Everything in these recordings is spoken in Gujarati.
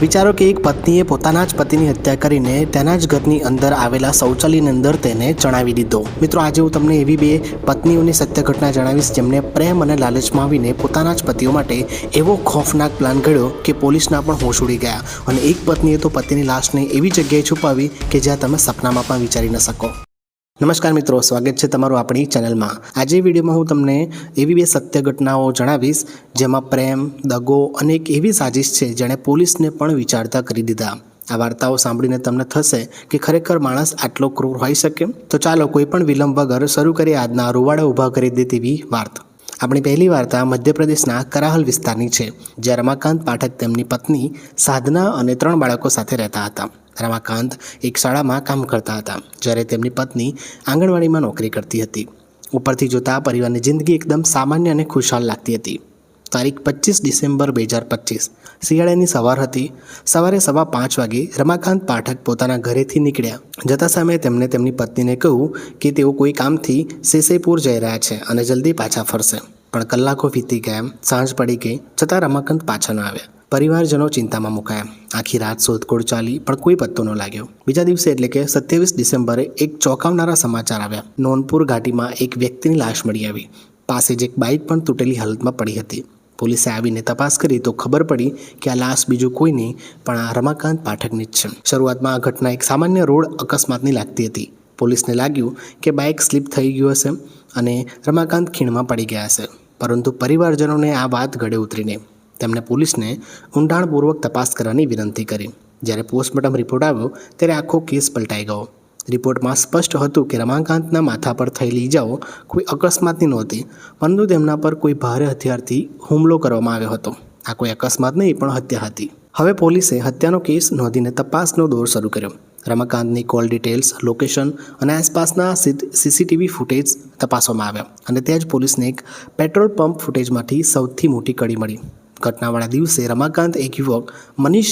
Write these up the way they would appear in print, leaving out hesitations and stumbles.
વિચારો કે એક પત્નીએ પોતાના જ પતિની હત્યા કરીને તેના જ ઘરની અંદર આવેલા શૌચાલયની અંદર તેને ચણાવી દીધો। મિત્રો, આજે હું તમને એવી બે પત્નીઓની સત્ય ઘટના જણાવીશ જેમણે પ્રેમ અને લાલચમાં આવીને પોતાના જ પતિઓ માટે એવો ખોફનાક પ્લાન ઘડ્યો કે પોલીસના પણ હોશ ઉડી ગયા અને એક પત્નીએ તો પતિની લાશને એવી જગ્યાએ છુપાવી કે જ્યાં તમે સપનામાં પણ વિચારી ન શકો। નમસ્કાર મિત્રો, સ્વાગત છે તમારું આપણી ચેનલમાં। આજે વિડીયોમાં હું તમને એવી બે સત્ય ઘટનાઓ જણાવીશ જેમાં પ્રેમ, દગો અને એક એવી સાજિશ છે જેણે પોલીસને પણ વિચારતા કરી દીધા। આ વાર્તાઓ સાંભળીને તમને થશે કે ખરેખર માણસ આટલો ક્રૂર હોઈ શકે? તો ચાલો કોઈ પણ વિલંબ વગર શરૂ કરીએ આજના રૂવાડા ઊભા કરી દે તેવી વાર્તા। આપણી પહેલી વાર્તા મધ્યપ્રદેશના કરાહલ વિસ્તારની છે, જ્યાં રમાકાંત પાઠક તેમની પત્ની સાધના અને 3 બાળકો સાથે રહેતા હતા। રમાકાંત એક શાળામાં કામ કરતા હતા, જ્યારે તેમની પત્ની આંગણવાડીમાં નોકરી કરતી હતી। ઉપરથી જોતા પરિવારની જિંદગી એકદમ સામાન્ય અને ખુશહાલ લાગતી હતી। તારીખ 25 ડિસેમ્બર 2025 શિયાળાની સવાર હતી। સવારે 5:15 વાગે રમાકાંત પાઠક પોતાના ઘરેથી નીકળ્યા। જતા સમયે તેમણે તેમની પત્નીને કહ્યું કે તેઓ કોઈ કામથી શેષેપુર જઈ રહ્યા છે અને જલ્દી પાછા ફરશે, પણ કલાકો વીતી ગયા, સાંજ પડી ગઈ, છતાં રમાકાંત પાછા ન આવ્યા। પરિવારજનો ચિંતામાં મુકાયા। આખી રાત શોધખોળ ચાલી પણ કોઈ પત્તો ન લાગ્યો। બીજા દિવસે એટલે કે 27 ડિસેમ્બરે એક ચોંકાવનારા સમાચાર આવ્યા। નોનપુર ઘાટીમાં એક વ્યક્તિની લાશ મળી આવી। પાસે જ એક બાઇક પણ તૂટેલી હાલતમાં પડી હતી। પોલીસે આવીને તપાસ કરી તો ખબર પડી કે આ લાશ બીજું કોઈ નહીં પણ આ રમાકાંત પાઠકની જ છે। શરૂઆતમાં આ ઘટના એક સામાન્ય રોડ અકસ્માતની લાગતી હતી। પોલીસને લાગ્યું કે બાઇક સ્લીપ થઈ ગયું હશે અને રમાકાંત ખીણમાં પડી ગયા હશે, પરંતુ પરિવારજનોને આ વાત ગળે ઉતરી નહીં। તેમણે પોલીસને ઊંડાણપૂર્વક તપાસ કરવાની વિનંતી કરી। જ્યારે પોસ્ટમોર્ટમ રિપોર્ટ આવ્યો ત્યારે આખો કેસ પલટાઈ ગયો। રિપોર્ટમાં સ્પષ્ટ હતું કે રમાકાંતના માથા પર થયેલી ઈજાઓ કોઈ અકસ્માતની નહોતી, પરંતુ તેમના પર કોઈ ભારે હથિયારથી હુમલો કરવામાં આવ્યો હતો। આ કોઈ અકસ્માત નહીં પણ હત્યા હતી। હવે પોલીસે હત્યાનો કેસ નોંધીને તપાસનો દોર શરૂ કર્યો। રમાકાંતની કોલ ડિટેલ્સ, લોકેશન અને આસપાસના સીસીટીવી ફૂટેજ તપાસવામાં આવ્યા અને ત્યાં જ પોલીસને એક પેટ્રોલ પંપ ફૂટેજમાંથી સૌથી મોટી કડી મળી। ઘટનાવાળા દિવસે રમાકાંત એક યુવક મનીષ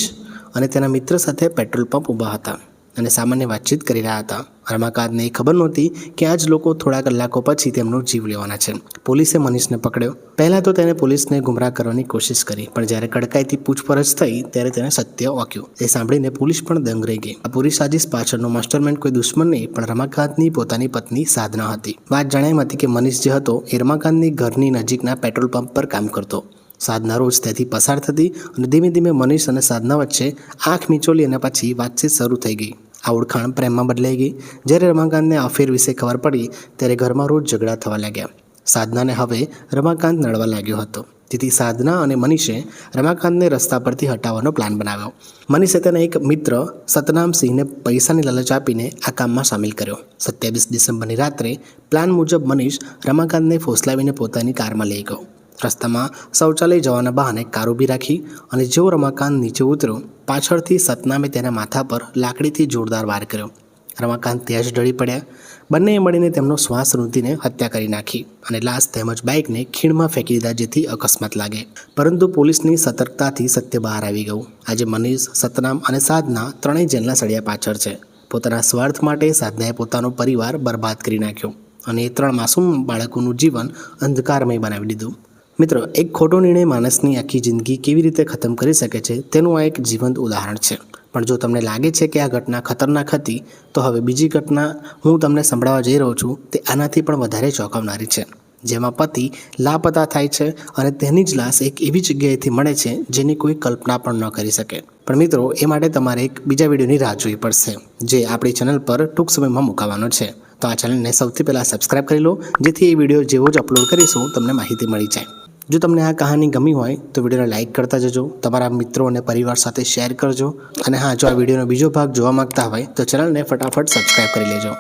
અને તેના મિત્ર સાથે પેટ્રોલ પંપ ઊભા હતા અને સામાન્ય વાતચીત કરી રહ્યા હતા। રમાકાંતને એ ખબર નહોતી કે આ જ લોકો થોડા કલાકો પછી તેમનો જીવ લેવાના છે। પોલીસે મનીષને પકડ્યો। પહેલાં તો તેને પોલીસને ગુમરાહ કરવાની કોશિશ કરી, પણ જ્યારે કડકાઈથી પૂછપરછ થઈ ત્યારે તેને સત્ય વાક્યું। એ સાંભળીને પોલીસ પણ દંગ રહી ગઈ। આ પૂરી સાજિશ પાછળનો માસ્ટરમાઇન્ડ કોઈ દુશ્મન નહીં પણ રમાકાંતની પોતાની પત્ની સાધના હતી। વાત જાણ્યા હતી કે મનીષ જે હતો એ રમાકાંતની ઘરની નજીકના પેટ્રોલ પંપ પર કામ કરતો। સાધના રોજ ત્યાંથી પસાર થતી અને ધીમે ધીમે મનીષ અને સાધના વચ્ચે આંખ મીચોલી અને પછી વાતચીત શરૂ થઈ ગઈ। આ ઓળખાણ પ્રેમમાં બદલાઈ ગઈ। જ્યારે રમાકાંતને અફેર વિશે ખબર પડી ત્યારે ઘરમાં રોજ ઝઘડા થવા લાગ્યા। સાધનાને હવે રમાકાંત નડવા લાગ્યો હતો, તેથી સાધના અને મનીષે રમાકાંતને રસ્તા પરથી હટાવવાનો પ્લાન બનાવ્યો। મનીષે તેના એક મિત્ર સતનામ સિંહને પૈસાની લાલચ આપીને આ કામમાં સામેલ કર્યો। 27 ડિસેમ્બરની રાત્રે પ્લાન મુજબ મનીષ રમાકાંતને ફોસલાવીને પોતાની કારમાં લઈ ગયો। રસ્તામાં શૌચાલય જવાના બહાને કાર ઊભી રાખી અને જેવો રમાકાંત નીચે ઉતર્યો, પાછળથી સતનામે તેના માથા પર લાકડીથી જોરદાર વાર કર્યો। રમાકાંત ત્યાં જ ઢળી પડ્યા। બંનેએ મળીને તેમનો શ્વાસ રૂંધીને હત્યા કરી નાખી અને લાશ તેમજ બાઇકને ખીણમાં ફેંકી દીધા જેથી અકસ્માત લાગે। પરંતુ પોલીસની સતર્કતાથી સત્ય બહાર આવી ગયું। આજે મનીષ, સતનામ અને સાધના ત્રણેય જેલના સળિયા પાછળ છે। પોતાના સ્વાર્થ માટે સાધનાએ પોતાનો પરિવાર બરબાદ કરી નાખ્યો અને એ 3 માસૂમ બાળકોનું જીવન અંધકારમય બનાવી દીધું। મિત્રો, એક ખોટો નિર્ણય માણસની આખી જિંદગી કેવી રીતે ખતમ કરી શકે છે તેનું આ એક જીવંત ઉદાહરણ છે। પણ જો તમને લાગે છે કે આ ઘટના ખતરનાક હતી, તો હવે બીજી ઘટના હું તમને સંભળાવવા જઈ રહ્યો છું તે આનાથી પણ વધારે ચોંકાવનારી છે, જેમાં પતિ લાપતા થાય છે અને તેની જ લાશ એક એવી જગ્યાએથી મળે છે જેની કોઈ કલ્પના પણ ન કરી શકે। પણ મિત્રો, એ માટે તમારે એક બીજા વિડીયોની રાહ જોવી પડશે, જે આપણી ચેનલ પર ટૂંક સમયમાં મુકાવાનો છે। તો આ ચેનલને સૌથી પહેલાં સબસ્ક્રાઈબ કરી લો, જેથી એ વિડીયો જેવો જ અપલોડ કરીશું તમને માહિતી મળી જાય। જો તમને આ કહાની ગમી હોય તો વિડીયોને લાઇક કરતા જજો, તમારા મિત્રો અને પરિવાર સાથે શેર કરજો અને હા, જો આ વિડીયોનો બીજો ભાગ જોવા માંગતા હોય તો ચેનલને ફટાફટ સબસ્ક્રાઈબ કરી લેજો।